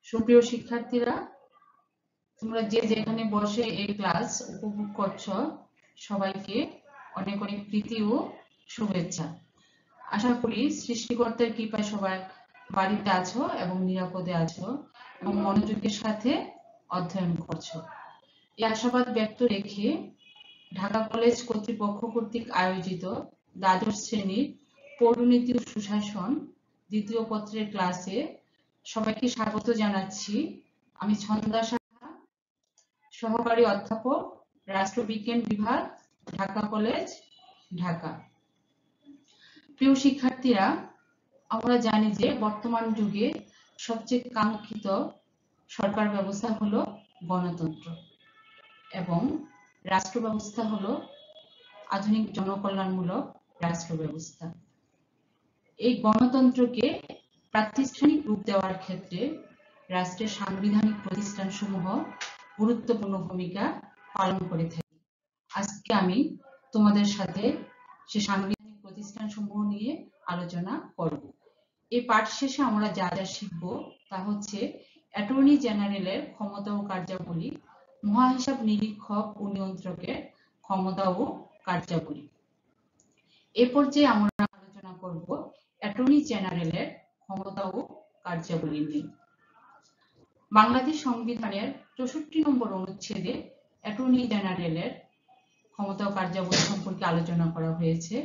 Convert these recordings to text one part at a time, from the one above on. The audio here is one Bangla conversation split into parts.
সুপ্রিয় শিক্ষার্থীরা, তোমরা যে যেখানে বসে এই ক্লাস উপভোগ করছো, সবাইকে অনেক অনেক প্রীতি ও শুভেচ্ছা। আশা করি সৃষ্টিকর্তার কৃপায় সবাই বাড়িতে আছো এবং নিরাপদে আছো এবং মনোযোগের সাথে অধ্যয়ন করছো। এই আশাবাদ ব্যক্ত রেখে ঢাকা কলেজ কর্তৃপক্ষ কর্তৃক আয়োজিত দ্বাদশ শ্রেণীর পৌরনীতি ও সুশাসন দ্বিতীয় পত্রের ক্লাসে সবাইকে স্বাগত জানাচ্ছি। আমি ছন্দা সাহা, সহকারী অধ্যাপক, রাষ্ট্রবিজ্ঞান বিভাগ, ঢাকা কলেজ, ঢাকা। প্রিয় শিক্ষার্থীরা, আমরা জানি যে বর্তমান যুগে সবচেয়ে কাঙ্ক্ষিত সরকার ব্যবস্থা হলো গণতন্ত্র এবং রাষ্ট্র ব্যবস্থা হলো আধুনিক জনকল্যাণমূলক রাষ্ট্র ব্যবস্থা। এই গণতন্ত্রকে প্রাতিষ্ঠানিক রূপ দেওয়ার ক্ষেত্রে রাষ্ট্রের সাংবিধানিক প্রতিষ্ঠানসমূহ গুরুত্বপূর্ণ ভূমিকা পালন করে থাকে। আজকে আমি তোমাদের সাথে সে সাংবিধানিক প্রতিষ্ঠানসমূহ নিয়ে আলোচনা করব। এই পাঠ শেষে আমরা যা যা শিখব তা হচ্ছে অ্যাটর্নি জেনারেলের ক্ষমতা ও কার্যাবলী, মহাহিসাব নিরীক্ষক ও নিয়ন্ত্রকের ক্ষমতা ও কার্যাবলী। এ পর্যায়ে আমরা আলোচনা করব অ্যাটর্নি জেনারেলের ক্ষমতা ও কার্যাবলী নিয়ে। বাংলাদেশ সংবিধানের 64 নম্বর অনুচ্ছেদে অ্যাটর্নি জেনারেলের ক্ষমতা ও কার্যাবলী সম্পর্কে আলোচনা করা হয়েছে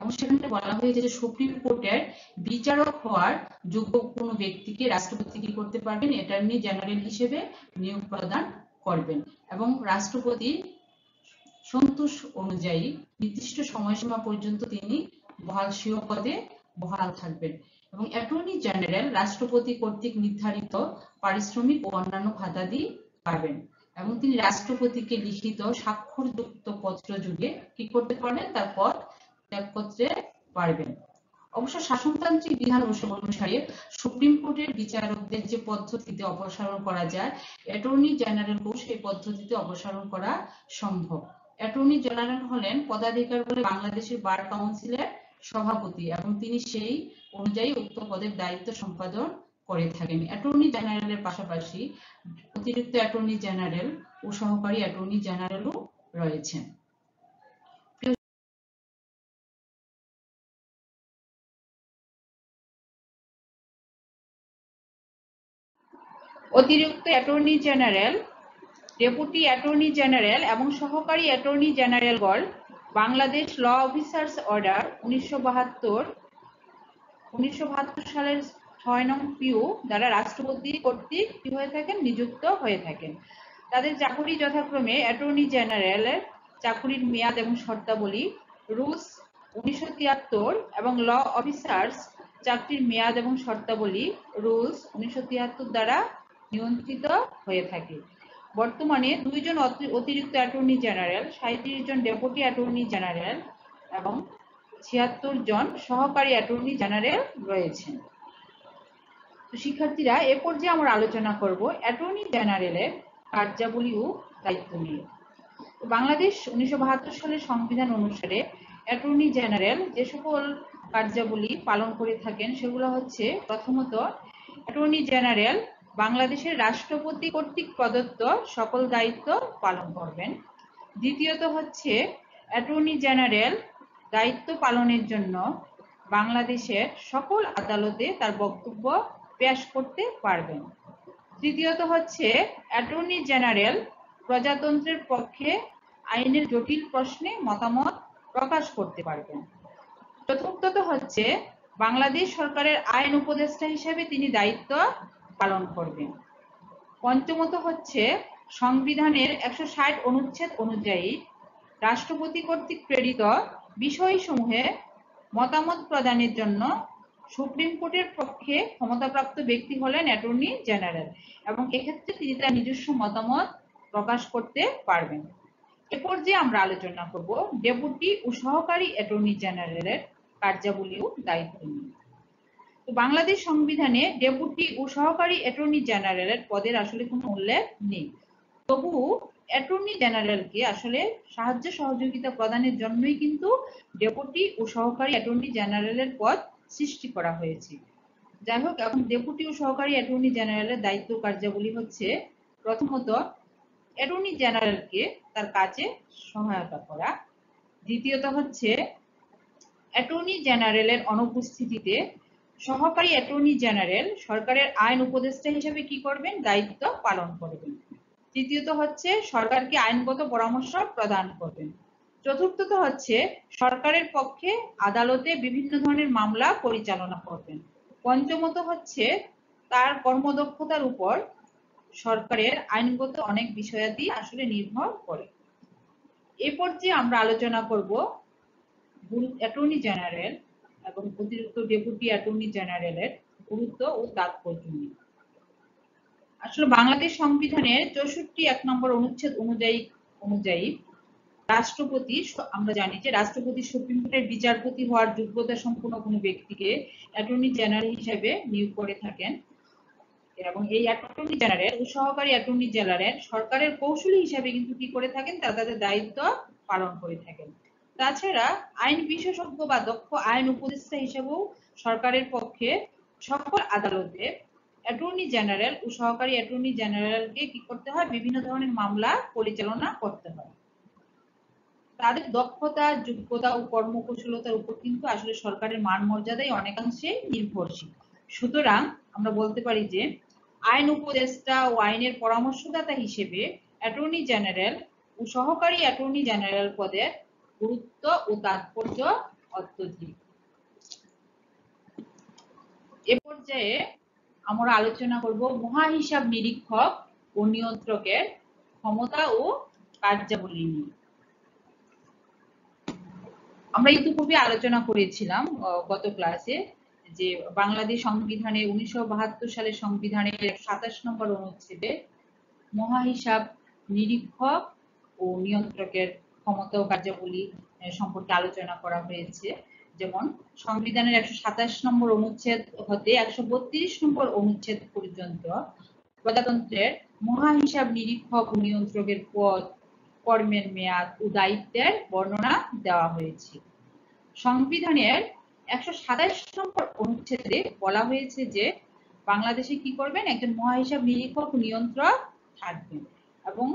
এবং সেখানে বলা হয়েছে যে সুপ্রিম কোর্টের বিচারক হওয়ার যোগ্য কোনো ব্যক্তিকে রাষ্ট্রপতি কি করতে পারবেন, অ্যাটর্নি জেনারেল হিসেবে নিয়োগ প্রদান করবেন এবং রাষ্ট্রপতির সন্তোষ অনুযায়ী নির্দিষ্ট সময়সীমা পর্যন্ত তিনি স্বীয় পদে বহাল থাকবেন এবং অ্যাটর্নি জেনারেল রাষ্ট্রপতি কর্তৃক নির্ধারিত পারিশ্রমিক ও অন্যান্য ভাতাদি পাবেন এবং তিনি রাষ্ট্রপতিকে লিখিত স্বাক্ষরযুক্ত পত্র যুগে কি করতে পারবেন, তার পদ ত্যাগ করতে পারবেন। অবশ্য শাসনতান্ত্রিক বিধান অনুসারে সুপ্রিম কোর্টের বিচারকদের যে পদ্ধতিতে অপসারণ করা যায়, অ্যাটর্নি জেনারেলকেও সেই পদ্ধতিতে অপসারণ করা সম্ভব। অ্যাটর্নি জেনারেল হলেন পদাধিকার বলে বাংলাদেশের বার কাউন্সিলের সভাপতি এবং তিনি সেই অনুযায়ী উক্ত পদের দায়িত্ব সম্পাদন করে থাকেন। অ্যাটর্নি জেনারেলের পাশাপাশি অতিরিক্ত অ্যাটর্নি জেনারেল ও সহকারী অ্যাটর্নি জেনারেলও রয়েছেন। অতিরিক্ত attorney general, deputy attorney general এবং সহকারী অ্যাটর্নি জেনারেলগণ বাংলাদেশ ল অফিসার্স অর্ডার 1972 সালের 6 নং পিউ দ্বারা রাষ্ট্রপতি কর্তৃক কি হয়ে থাকেন, নিযুক্ত হয়ে থাকেন। তাদের চাকুরি যথাক্রমে অ্যাটর্নি জেনারেলের চাকুরির মেয়াদ এবং শর্তাবলী রুলস 1973 এবং ল অফিসার্স চাকরির মেয়াদ এবং শর্তাবলী রুলস 1973 দ্বারা নিয়ন্ত্রিত হয়ে থাকে। বর্তমানে 2 জন অতিরিক্ত অ্যাটর্নি জেনারেল, 37 জন ডেপুটি অ্যাটর্নি জেনারেল এবং 76 জন সহকারী অ্যাটর্নি জেনারেল রয়েছেন। তো শিক্ষার্থীরা, এ পর্যায়ে আমরা আলোচনা করব অ্যাটর্নি জেনারেলের কার্যাবলী ও দায়িত্ব নিয়ে। বাংলাদেশ 1972 সালের সংবিধান অনুসারে অ্যাটর্নি জেনারেল যে সকল কার্যাবলী পালন করে থাকেন সেগুলো হচ্ছে, প্রথমত অ্যাটর্নি জেনারেল বাংলাদেশের রাষ্ট্রপতি কর্তৃক প্রদত্ত সকল দায়িত্ব পালন করবেন। দ্বিতীয়ত হচ্ছে অ্যাটর্নি জেনারেল দায়িত্ব পালনের জন্য বাংলাদেশের সকল আদালতে তার বক্তব্য পেশ করতে পারবেন। তৃতীয়ত হচ্ছে অ্যাটর্নি জেনারেল প্রজাতন্ত্রের পক্ষে আইনের জটিল প্রশ্নে মতামত প্রকাশ করতে পারবেন। চতুর্থত হচ্ছে বাংলাদেশ সরকারের আইন উপদেষ্টা হিসেবে তিনি দায়িত্ব পালন করবেন। পঞ্চমত হচ্ছে সংবিধানের 160 অনুচ্ছেদ অনুযায়ী রাষ্ট্রপতি কর্তৃক প্রেরিত বিষয়সমূহে মতামত প্রদানের জন্য সুপ্রিম কোর্টের পক্ষে ক্ষমতাপ্রাপ্ত ব্যক্তি হলেন অ্যাটর্নি জেনারেল এবং এক্ষেত্রে তিনি তার নিজস্ব মতামত প্রকাশ করতে পারবেন। এ পর্যায়ে আমরা আলোচনা করব ডেপুটি ও সহকারী অ্যাটর্নি জেনারেলের কার্যাবলী ও দায়িত্ব নিয়ে। তো বাংলাদেশ সংবিধানে ডেপুটি ও সহকারী অ্যাটর্নি জেনারেলের পদের আসলে কোনো উল্লেখ নেই, তবু অ্যাটর্নি জেনারেলকে আসলে সাহায্য সহযোগিতা প্রদানের জন্যই কিন্তু ডেপুটি ও সহকারী অ্যাটর্নি জেনারেলের পদ সৃষ্টি করা হয়েছে। যাই হোক, এখন ডেপুটি ও সহকারী অ্যাটর্নি জেনারেলের দায়িত্ব কার্যাবলী হচ্ছে, প্রথমত অ্যাটর্নি জেনারেলকে তার কাজে সহায়তা করা। দ্বিতীয়ত হচ্ছে অ্যাটর্নি জেনারেলের অনুপস্থিতিতে সহকারী অ্যাটর্নি জেনারেল সরকারের আইন উপদেষ্টা হিসেবে কি করবেন, দায়িত্ব পালন করবেন। তৃতীয়ত হচ্ছে সরকারকে আইনগত পরামর্শ প্রদান করবেন। চতুর্থত হচ্ছে সরকারের পক্ষে আদালতে বিভিন্ন ধরনের মামলা পরিচালনা করবেন। পঞ্চমত হচ্ছে তার কর্মদক্ষতার উপর সরকারের আইনগত অনেক বিষয়াদি আসলে নির্ভর করে। এ পর্যায়ে আমরা আলোচনা করব অ্যাটর্নি জেনারেল এবং অতিরিক্ত ডেপুটি অ্যাটর্নি জেনারেলের গুরুত্ব ও তাৎপর্য নিয়ে। আসলে বাংলাদেশ সংবিধানের 64 নম্বর অনুচ্ছেদ অনুযায়ী রাষ্ট্রপতি, আমরা জানি যে রাষ্ট্রপতি সুপ্রিম কোর্টের বিচারপতি হওয়ার যোগ্যতা সম্পন্ন কোনো ব্যক্তিকে অ্যাটর্নি জেনারেল হিসেবে নিয়োগ করে থাকেন, এবং এই অ্যাটর্নি জেনারেল ও সহকারী অ্যাটর্নি জেনারেল সরকারের কৌশলী হিসেবে কিন্তু কি করে থাকেন, তাদের দায়িত্ব পালন করে থাকেন। তাছাড়া আইন বিশেষজ্ঞ বা দক্ষ আইন উপদেষ্টা হিসেবেও সরকারের পক্ষে সকল আদালতে অ্যাটর্নি জেনারেল ও সহকারী অ্যাটর্নি জেনারেলকে কি করতে হয়, বিভিন্ন ধরনের মামলা পরিচালনা করতে হয়। তাদের দক্ষতা, যোগ্যতা ও কর্মকুশলতার উপর কিন্তু আসলে সরকারের মান মর্যাদাই অনেকাংশে নির্ভরশীল। সুতরাং আমরা বলতে পারি যে আইন উপদেষ্টা ও আইনের পরামর্শদাতা হিসেবে অ্যাটর্নি জেনারেল ও সহকারী অ্যাটর্নি জেনারেল পদের গুরুত্ব ও তাৎপর্য অত্যধিক। এ পর্যায়ে আমরা আলোচনা করব মহাহিসাব নিরীক্ষক ও নিয়ন্ত্রকের ক্ষমতা ও কার্যাবলী নিয়ে। আমরা ইতিপূর্বে আলোচনা করেছিলাম গত ক্লাসে যে বাংলাদেশ সংবিধানে 1972 সালের সংবিধানের 27 নম্বর অনুচ্ছেদে মহাহিসাব নিরীক্ষক ও নিয়ন্ত্রকের ক্ষমতা ও কার্যাবলী সম্পর্কে আলোচনা করা হয়েছে। যেমন সংবিধানের 127 নম্বর অনুচ্ছেদ হতে 132 নম্বর অনুচ্ছেদ পর্যন্ত প্রজাতন্ত্রের মহাহিসাব নিরীক্ষক ও নিয়ন্ত্রকের পদ, কর্মের মেয়াদ ও দায়িত্বের বর্ণনা দেওয়া হয়েছে। সংবিধানের 127 নম্বর অনুচ্ছেদে বলা হয়েছে যে বাংলাদেশে কি করবেন, একজন মহাহিসাব নিরীক্ষক নিয়ন্ত্রক থাকবেন এবং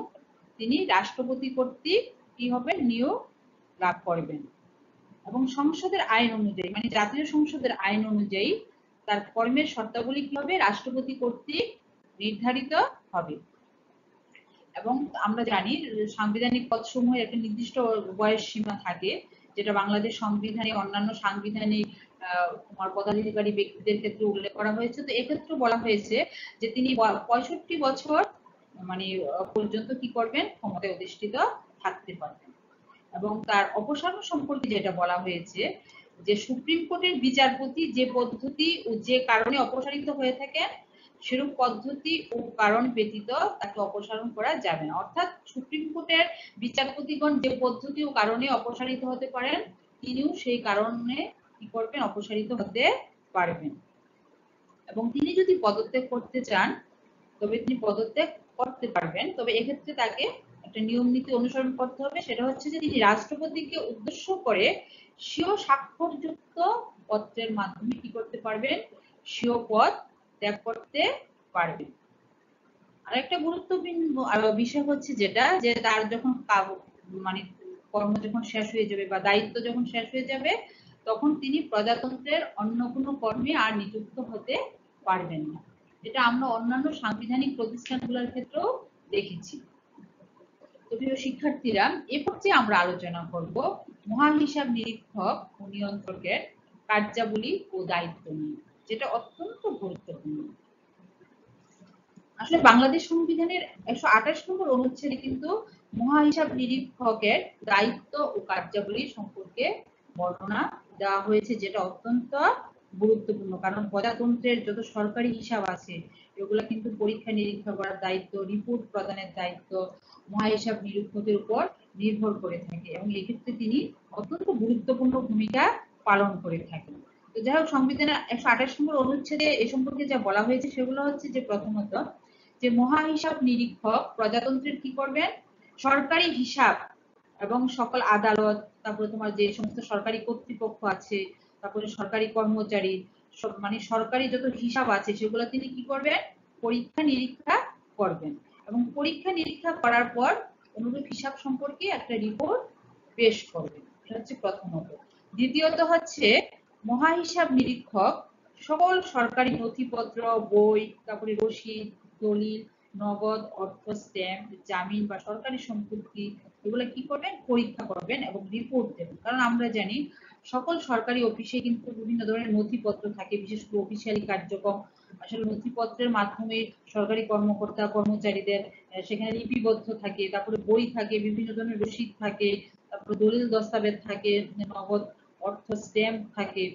তিনি রাষ্ট্রপতি কর্তৃক কি হবেন, নিয়োগ লাভ করবেন এবং সংসদের আইন অনুযায়ী, মানে জাতীয় সংসদের আইন অনুযায়ী তার কর্মের শর্তাবলী কি হবে, রাষ্ট্রপতি কর্তৃক নির্ধারিত হবে। এবং আমরা জানি সাংবিধানিক পদসমূহের একটা নির্দিষ্ট বয়স সীমা থাকে, যেটা বাংলাদেশ সংবিধানে অন্যান্য সাংবিধানিক তোমার পদাধিকারী ব্যক্তিদের ক্ষেত্রে উল্লেখ করা হয়েছে। তো এক্ষেত্রে বলা হয়েছে যে তিনি 65 বছর মানে পর্যন্ত কি করবেন, ক্ষমতায় অধিষ্ঠিত থাকতে পারবেন। এবং তার অপসারণ সম্পর্কে যেটা বলা হয়েছে যে সুপ্রিম কোর্টের বিচারপতি যে পদ্ধতি ও যে কারণে অপসারিত হয়ে থাকেন সেরূপ পদ্ধতি ও কারণ ব্যতীত তাকে অপসারণ করা যাবে না। অর্থাৎ সুপ্রিম কোর্টের বিচারপতিগণ যে পদ্ধতি ও কারণে অপসারিত হতে পারেন, তিনিও সেই কারণে কি করবেন, অপসারিত হতে পারবেন। এবং তিনি যদি পদত্যাগ করতে চান তবে তিনি পদত্যাগ করতে পারবেন, তবে এক্ষেত্রে তাকে একটা নিয়ম নীতি অনুসরণ করতে হবে। সেটা হচ্ছে যে তিনি রাষ্ট্রপতিকে উদ্দেশ্য করে স্বীয় স্বাক্ষরযুক্ত পত্রের মাধ্যমে কি করতে পারবেন, স্বীয় পদ ত্যাগ করতে পারবেন। আরেকটা গুরুত্বপূর্ণ বিষয় হচ্ছে যেটা, যে তার যখন মানে কর্ম যখন শেষ হয়ে যাবে বা দায়িত্ব যখন শেষ হয়ে যাবে, তখন তিনি প্রজাতন্ত্রের অন্য কোনো কর্মে আর নিযুক্ত হতে পারবেন না। এটা আমরা অন্যান্য সাংবিধানিক প্রতিষ্ঠানগুলোর ক্ষেত্রেও দেখেছি। তো প্রিয় শিক্ষার্থীরা, এ পর্যায়ে আমরা আলোচনা করব মহাহিসাব নিরীক্ষক ও নিয়ন্ত্রকের কার্যাবলী ও দায়িত্ব নিয়ে, যেটা অত্যন্ত গুরুত্বপূর্ণ। আসলে বাংলাদেশ সংবিধানের 128 নম্বর অনুচ্ছেদে কিন্তু মহাহিসাব নিরীক্ষকের দায়িত্ব ও কার্যাবলী সম্পর্কে বর্ণনা দেওয়া হয়েছে, যেটা অত্যন্ত গুরুত্বপূর্ণ। কারণ প্রজাতন্ত্রের যত সরকারি হিসাব আছে এগুলো কিন্তু পরীক্ষা নিরীক্ষা করার দায়িত্ব, রিপোর্ট প্রদানের দায়িত্ব মহাহিসাব নিরীক্ষকের উপর নির্ভর করে থাকে এবং এক্ষেত্রে তিনি অত্যন্ত গুরুত্বপূর্ণ ভূমিকা পালন করে থাকেন। তো যাই হোক, সংবিধানের 128 নম্বর অনুচ্ছেদে এ সম্পর্কে যা বলা হয়েছে সেগুলো হচ্ছে যে প্রথমত যে মহাহিসাব নিরীক্ষক প্রজাতন্ত্রের কি করবেন, সরকারি হিসাব এবং সকল আদালত, তারপরে তোমার যে সমস্ত সরকারি কর্তৃপক্ষ আছে, তারপরে সরকারি কর্মচারী মানে সরকারি যত হিসাব আছে সেগুলো তিনি কি করবেন, পরীক্ষা নিরীক্ষা করবেন এবং পরীক্ষা নিরীক্ষা করার পর অনুরূপ হিসাব সম্পর্কে একটা রিপোর্ট পেশ করবেন। এটা হচ্ছে প্রথমত। দ্বিতীয়ত হচ্ছে মহাহিসাব নিরীক্ষক সকল সরকারি নথিপত্র, বই, তারপরে রসিদ, দলিল, নগদ অর্থ, স্ট্যাম্প, জামিন বা সরকারি সম্পত্তি এগুলো কি করবেন, পরীক্ষা করবেন এবং রিপোর্ট দেবেন। কারণ আমরা জানি সকল সরকারি অফিসে কিন্তু বিভিন্ন ধরনের নথিপত্র থাকে, বিশেষ করে অফিসিয়ালি কার্যক্রম আসলে নথিপত্রের মাধ্যমে সরকারি কর্মকর্তা কর্মচারীদের সেখানে লিপিবদ্ধ থাকে, তারপরে বই থাকে, বিভিন্ন ধরনের রসিদ থাকে, তারপরে দলিল দস্তাবেজ থাকে, নগদ অর্থ স্ট্যাম্প থাকে,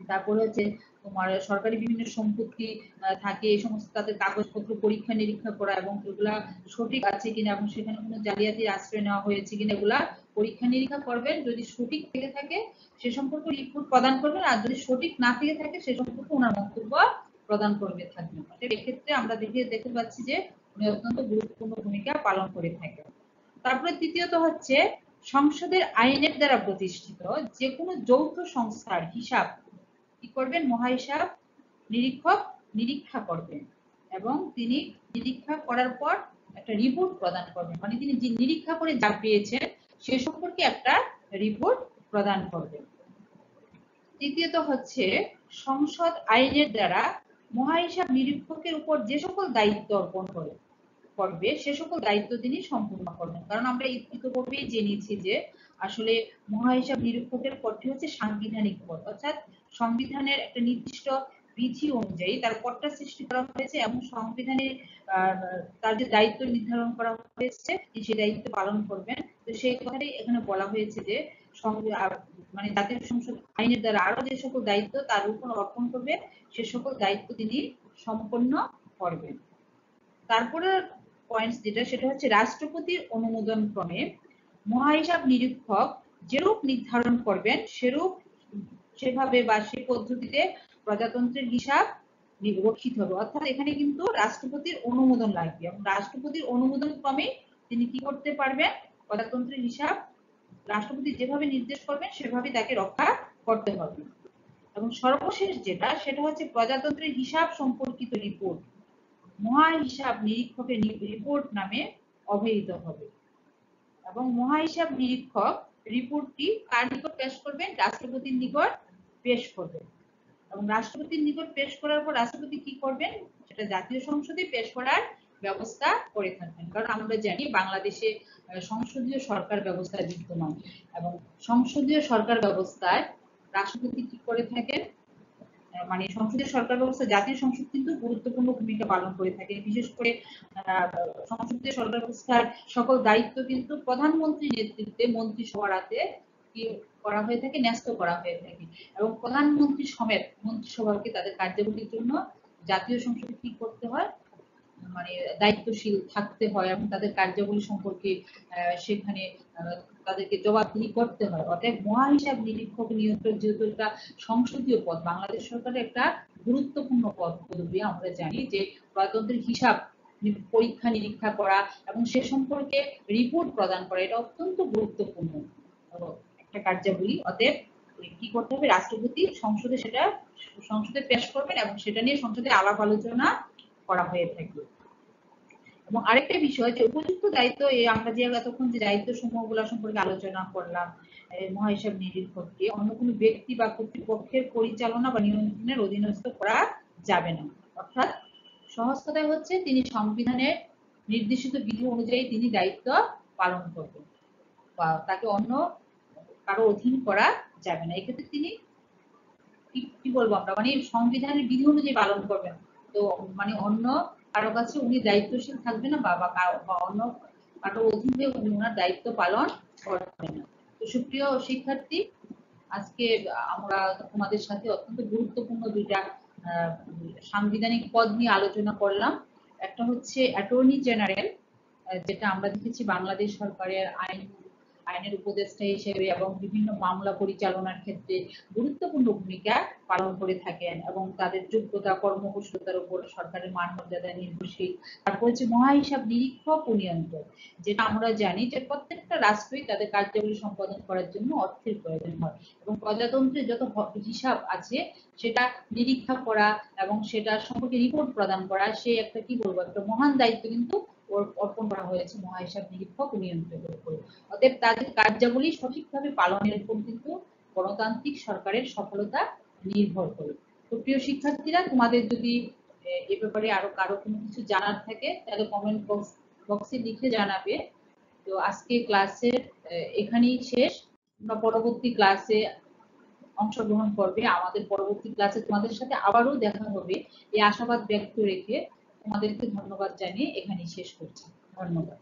তারপরে হচ্ছে তোমার সরকারি বিভিন্ন সম্পত্তি থাকে, এই সমস্ত তাদের কাগজপত্র পরীক্ষা নিরীক্ষা করা এবং এগুলা সঠিক আছে কিনা এবং সেখানে কোনো জালিয়াতির আশ্রয় নেওয়া হয়েছে কিনা এগুলা পরীক্ষা নিরীক্ষা করবেন। যদি সঠিক থেকে থাকে সে সম্পর্কে রিপোর্ট প্রদান করবেন, আর যদি সঠিক না থেকে থাকে সে সম্পর্কে ওনার মন্তব্য প্রদান করবে থাকবেন। এক্ষেত্রে আমরা দেখতে পাচ্ছি যে উনি অত্যন্ত গুরুত্বপূর্ণ ভূমিকা পালন করে থাকেন। তারপরে তৃতীয়ত হচ্ছে সংসদের আইনের দ্বারা প্রতিষ্ঠিত যে কোনো যৌথ সংস্থার হিসাব কি করবেন, মহাহিসাব নিরীক্ষক নিরীক্ষা করবেন এবং তিনি নিরীক্ষা করার পর একটা রিপোর্ট প্রদান করবেন, মানে তিনি যে নিরীক্ষা করে যা পেয়েছেন সে সম্পর্কে একটা রিপোর্ট প্রদান করবেন। তৃতীয়ত হচ্ছে সংসদ আইনের দ্বারা মহাহিসাব নিরীক্ষকের উপর যে সকল দায়িত্ব অর্পণ করবে সে সকল দায়িত্ব তিনি সম্পূর্ণ করবেন। কারণ আমরা ইতিপূর্বেই জেনেছি যে আসলে মহাহিসাব নিরীক্ষকের পদটি হচ্ছে সাংবিধানিক পদ, অর্থাৎ সংবিধানের একটা নির্দিষ্ট বিধি অনুযায়ী তার পদটা সৃষ্টি করা হয়েছে এবং সংবিধানের তার যে দায়িত্ব নির্ধারণ করা হয়েছে সেই দায়িত্ব পালন করবেন। তো সেই কথাটাই এখানে বলা হয়েছে যে মানে জাতীয় সংসদ আইনের দ্বারা আরো যে সকল দায়িত্ব তার উপর অর্পণ করবে সে সকল দায়িত্ব তিনি সম্পন্ন করবেন। তারপরে পয়েন্ট যেটা সেটা হচ্ছে রাষ্ট্রপতির অনুমোদন ক্রমে মহাহিসাব নিরীক্ষক যেরূপ নির্ধারণ করবেন সেভাবে বা সে পদ্ধতিতে প্রজাতন্ত্রের হিসাব রক্ষিত হবে। অর্থাৎ এখানে কিন্তু রাষ্ট্রপতির অনুমোদন লাগবে এবং রাষ্ট্রপতির অনুমোদন ক্রমে তিনি কি করতে পারবেন, প্রজাতন্ত্রের হিসাব রাষ্ট্রপতি যেভাবে নির্দেশ করবেন সেভাবে তাকে রক্ষা করতে হবে। এবং সর্বশেষ যেটা সেটা হচ্ছে প্রজাতন্ত্রের হিসাব সম্পর্কিত রিপোর্ট মহাহিসাব নিরীক্ষকের রিপোর্ট নামে অভিহিত হবে এবং মহাহিসাব নিরীক্ষক রিপোর্টটি কার নিকট পেশ করবেন, রাষ্ট্রপতির নিকট পেশ করবেন এবং রাষ্ট্রপতির নিকট পেশ করার পর রাষ্ট্রপতি কি করবেন, সেটা জাতীয় সংসদে পেশ করার ব্যবস্থা করে থাকবেন। কারণ আমরা জানি বাংলাদেশে সংসদীয় সরকার ব্যবস্থা বিদ্যমান এবং সংসদীয় সরকার ব্যবস্থায় রাষ্ট্রপতি কি করে থাকেন, মানে সংসদীয় সরকার ব্যবস্থা জাতীয় সংসদ কিন্তু গুরুত্বপূর্ণ ভূমিকা পালন করে থাকে। বিশেষ করে সংসদীয় সরকার ব্যবস্থার সকল দায়িত্ব কিন্তু প্রধানমন্ত্রীর নেতৃত্বে মন্ত্রিসভার হাতে কি করা হয়ে থাকে, ন্যস্ত করা হয়ে থাকে এবং প্রধানমন্ত্রী সমেত মন্ত্রিসভাকে তাদের কার্যাবলীর জন্য জাতীয় সংসদে কি করতে হয়, মানে দায়িত্বশীল থাকতে হয় এবং তাদের কার্যাবলী সম্পর্কে সেখানে তাদেরকে জবাবদিহি করতে হয়। অতএব মহাহিসাব নিরীক্ষক নিয়ন্ত্রক যেহেতু একটা সংসদীয় পদ, বাংলাদেশ সরকারের একটা গুরুত্বপূর্ণ পদবি, আমরা জানি যে প্রজাতন্ত্রের হিসাব পরীক্ষা নিরীক্ষা করা এবং সে সম্পর্কে রিপোর্ট প্রদান করা এটা অত্যন্ত গুরুত্বপূর্ণ একটা কার্যাবলী। অতএব কি করতে হবে, রাষ্ট্রপতি সংসদে পেশ করবেন এবং সেটা নিয়ে সংসদে আলাপ আলোচনা করা হয়ে থাকে। এবং আরেকটা বিষয় যে উপযুক্ত দায়িত্ব, আমরা যে এতক্ষণ যে দায়িত্ব সমূহগুলো সম্পর্কে আলোচনা করলাম, মহাহিসাব নিরীক্ষককে অন্য কোনো ব্যক্তি বা কর্তৃপক্ষের পরিচালনা বা নিয়ন্ত্রণের অধীনস্থ করা যাবে না। অর্থাৎ সহজ কথায় হচ্ছে তিনি সংবিধানের নির্দেশিত বিধি অনুযায়ী তিনি দায়িত্ব পালন করবেন বা তাকে অন্য কারো অধীন করা যাবে না। এক্ষেত্রে তিনি কি বলবো আমরা, মানে সংবিধানের বিধি অনুযায়ী পালন করবেন, তো মানে অন্য কারো কাছে উনি দায়িত্বশীল থাকবেন না বা অন্য কারো অধীনে উনি ওনার দায়িত্ব পালন করবেন না। তো সুপ্রিয় শিক্ষার্থী, আজকে আমরা তোমাদের সাথে অত্যন্ত গুরুত্বপূর্ণ দুইটা সাংবিধানিক পদ নিয়ে আলোচনা করলাম। একটা হচ্ছে অ্যাটর্নি জেনারেল, যেটা আমরা দেখেছি বাংলাদেশ সরকারের আইনের উপদেষ্টা হিসেবে এবং বিভিন্ন মামলা পরিচালনার ক্ষেত্রে গুরুত্বপূর্ণ ভূমিকা পালন করে থাকেন এবং তাদের যোগ্যতা কর্মকুশলতার উপর সরকারের মান মর্যাদা নির্ভরশীল। তারপর হচ্ছে মহাহিসাব নিরীক্ষক ও নিয়ন্ত্রক, যেটা আমরা জানি যে প্রত্যেকটা রাষ্ট্রই তাদের কার্যাবলী সম্পাদন করার জন্য অর্থের প্রয়োজন হয় এবং প্রজাতন্ত্রে যত হিসাব আছে সেটা নিরীক্ষা করা এবং সেটা সম্পর্কে রিপোর্ট প্রদান করা, সে একটা কি বলবো একটা মহান দায়িত্ব কিন্তু অর্পণ করা হয়েছে মহাহিসাব নিরীক্ষক ও নিয়ন্ত্রকের উপর। অতএব তাদের কার্যাবলী সঠিকভাবে পালনের উপর কিন্তু গণতান্ত্রিক সরকারের সফলতা নির্ভর করে। তো প্রিয় শিক্ষার্থীরা, তোমাদের যদি এ ব্যাপারে আরো কারো কোনো কিছু জানার থাকে তাহলে কমেন্ট বক্সে লিখে জানাবে। তো আজকে ক্লাসের এখানেই শেষ। তোমরা পরবর্তী ক্লাসে অংশগ্রহণ করবে। আমাদের পরবর্তী ক্লাসে তোমাদের সাথে আবারও দেখা হবে এই আশাবাদ ব্যক্ত রেখে তোমাদেরকে ধন্যবাদ জানিয়ে এখানেই শেষ করছি। ধন্যবাদ।